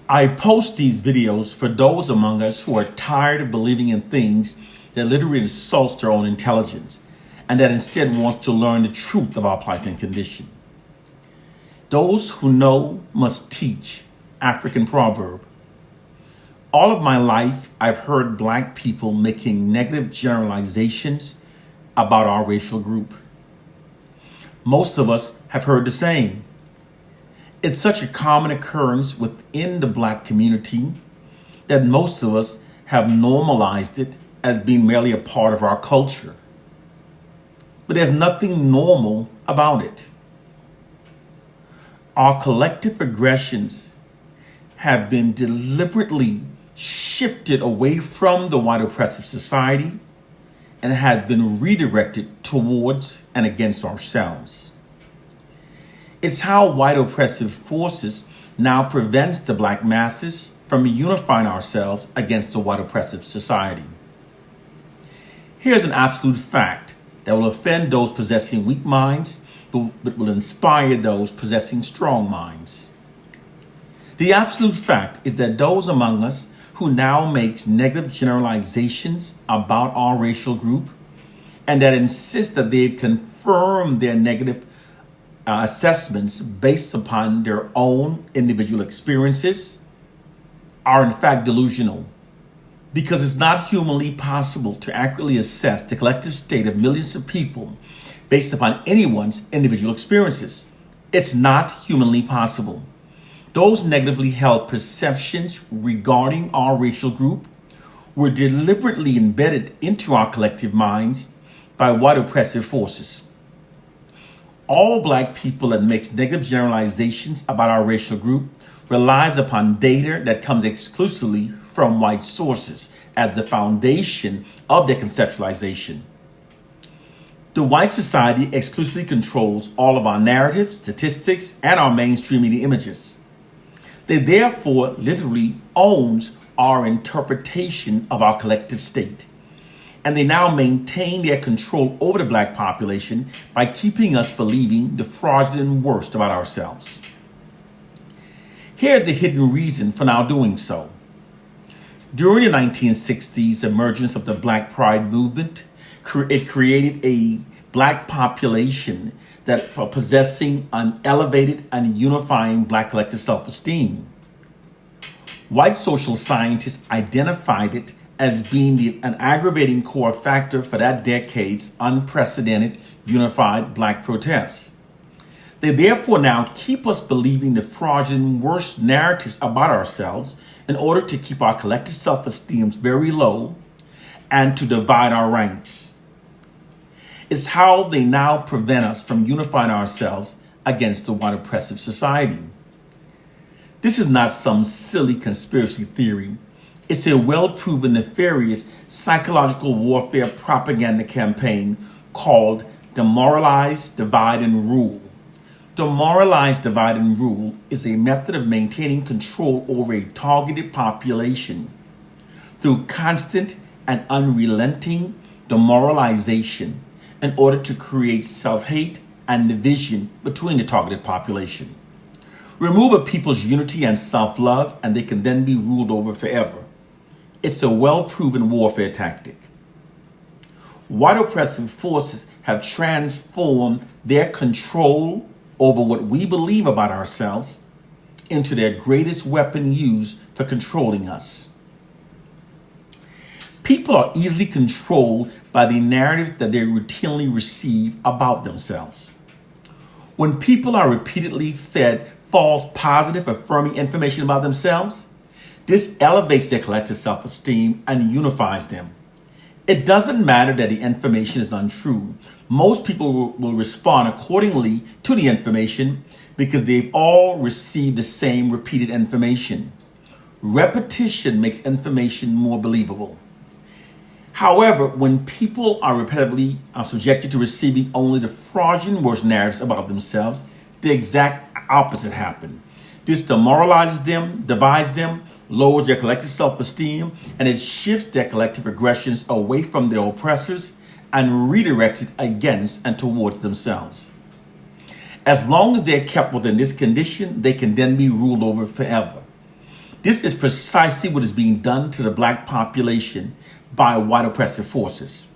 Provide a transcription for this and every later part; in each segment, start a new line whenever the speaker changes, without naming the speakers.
I post these videos for those among us who are tired of believing in things that literally insults their own intelligence and that instead wants to learn the truth of our plight and condition. Those who know must teach, African proverb. All of my life, I've heard Black people making negative generalizations about our racial group. Most of us have heard the same. It's such a common occurrence within the Black community that most of us have normalized it as being merely a part of our culture. But there's nothing normal about it. Our collective aggressions have been deliberately shifted away from the white oppressive society and has been redirected towards and against ourselves. It's how white oppressive forces now prevents the Black masses from unifying ourselves against the white oppressive society. Here's an absolute fact that will offend those possessing weak minds, but will inspire those possessing strong minds. The absolute fact is that those among us who now makes negative generalizations about our racial group and that insist that they've confirmed their negative assessments based upon their own individual experiences are in fact delusional, because it's not humanly possible to accurately assess the collective state of millions of people based upon anyone's individual experiences. It's not humanly possible. Those negatively held perceptions regarding our racial group were deliberately embedded into our collective minds by white oppressive forces. All Black people that makes negative generalizations about our racial group relies upon data that comes exclusively from white sources as the foundation of their conceptualization. The white society exclusively controls all of our narratives, statistics, and our mainstream media images. They therefore literally owns our interpretation of our collective state. And they now maintain their control over the Black population by keeping us believing the fraudulent worst about ourselves. Here's a hidden reason for now doing so. During the 1960s emergence of the Black Pride movement, it created a Black population that possessing an elevated and unifying Black collective self-esteem. White social scientists identified it as being an aggravating core factor for that decade's unprecedented unified Black protests. They therefore now keep us believing the fraudulent worst narratives about ourselves in order to keep our collective self-esteem very low and to divide our ranks. It's how they now prevent us from unifying ourselves against the white oppressive society. This is not some silly conspiracy theory. It's a well-proven nefarious psychological warfare propaganda campaign called Demoralize, Divide, and Rule. Demoralize, Divide, and Rule is a method of maintaining control over a targeted population through constant and unrelenting demoralization in order to create self-hate and division between the targeted population. Remove a people's unity and self-love, and they can then be ruled over forever. It's a well-proven warfare tactic. White oppressive forces have transformed their control over what we believe about ourselves into their greatest weapon used for controlling us. People are easily controlled by the narratives that they routinely receive about themselves. When people are repeatedly fed false, positive, affirming information about themselves, this elevates their collective self-esteem and unifies them. It doesn't matter that the information is untrue. Most people will respond accordingly to the information because they've all received the same repeated information. Repetition makes information more believable. However, when people are repetitively subjected to receiving only the fraudulent worst narratives about themselves, the exact opposite happens. This demoralizes them, divides them, lowers their collective self-esteem, and it shifts their collective aggressions away from their oppressors and redirects it against and towards themselves. As long as they're kept within this condition, they can then be ruled over forever. This is precisely what is being done to the black population by white oppressive forces.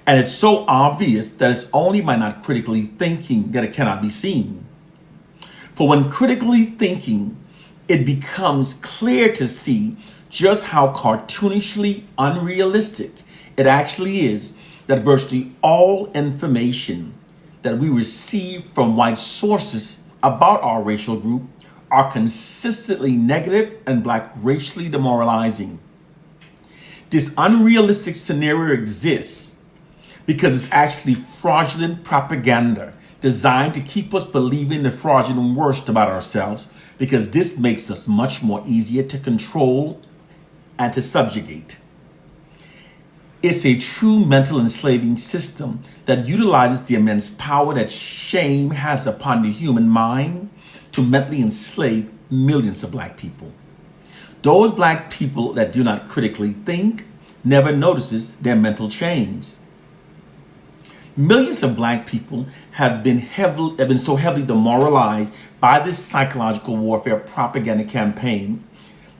And it's so obvious that it's only by not critically thinking that it cannot be seen. For when critically thinking, it becomes clear to see just how cartoonishly unrealistic it actually is that virtually all information that we receive from white sources about our racial group are consistently negative and black racially demoralizing. This unrealistic scenario exists because it's actually fraudulent propaganda designed to keep us believing the fraudulent worst about ourselves, because this makes us much more easier to control and to subjugate. It's a true mental enslaving system that utilizes the immense power that shame has upon the human mind to mentally enslave millions of black people. Those black people that do not critically think never notices their mental change. Millions of black people have been so heavily demoralized by this psychological warfare propaganda campaign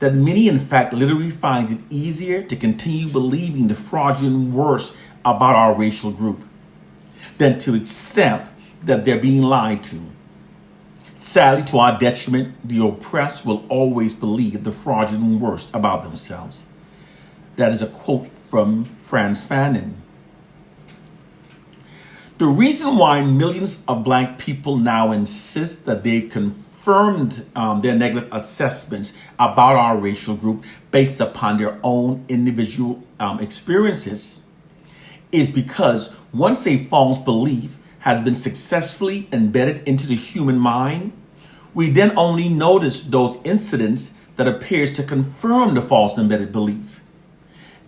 that many, in fact, literally finds it easier to continue believing the fraudulent worst about our racial group than to accept that they're being lied to. Sadly, to our detriment, the oppressed will always believe the fraudulent worst about themselves. That is a quote from Frantz Fanon. The reason why millions of black people now insist that they confirmed their negative assessments about our racial group based upon their own individual experiences is because once a false belief has been successfully embedded into the human mind, we then only notice those incidents that appears to confirm the false embedded belief.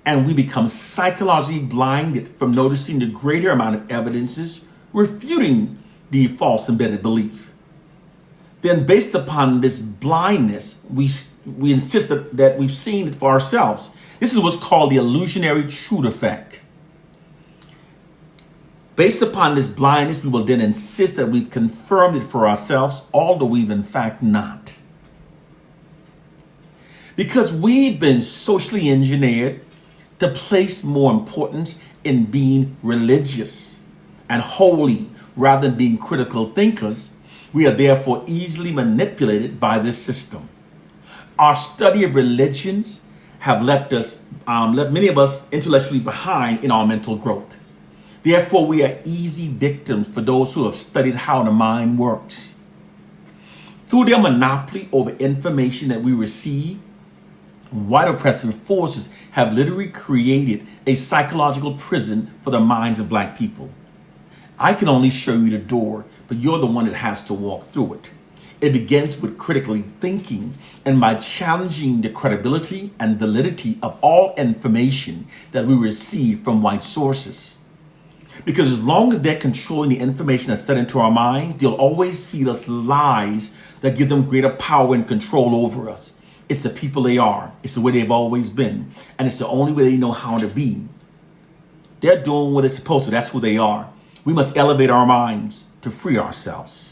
And we become psychologically blinded from noticing the greater amount of evidences refuting the false embedded belief. Then based upon this blindness, we insist that we've seen it for ourselves. This is what's called the illusionary truth effect. Based upon this blindness, we will then insist that we've confirmed it for ourselves, although we've in fact not. Because we've been socially engineered to place more importance in being religious and holy rather than being critical thinkers, we are therefore easily manipulated by this system. Our study of religions have left many of us intellectually behind in our mental growth. Therefore, we are easy victims for those who have studied how the mind works. Through their monopoly over information that we receive, white oppressive forces have literally created a psychological prison for the minds of black people. I can only show you the door, but you're the one that has to walk through it. It begins with critically thinking and by challenging the credibility and validity of all information that we receive from white sources. Because as long as they're controlling the information that's fed into our minds, they'll always feed us lies that give them greater power and control over us. It's the people they are. It's the way they've always been. And it's the only way they know how to be. They're doing what they're supposed to. That's who they are. We must elevate our minds to free ourselves.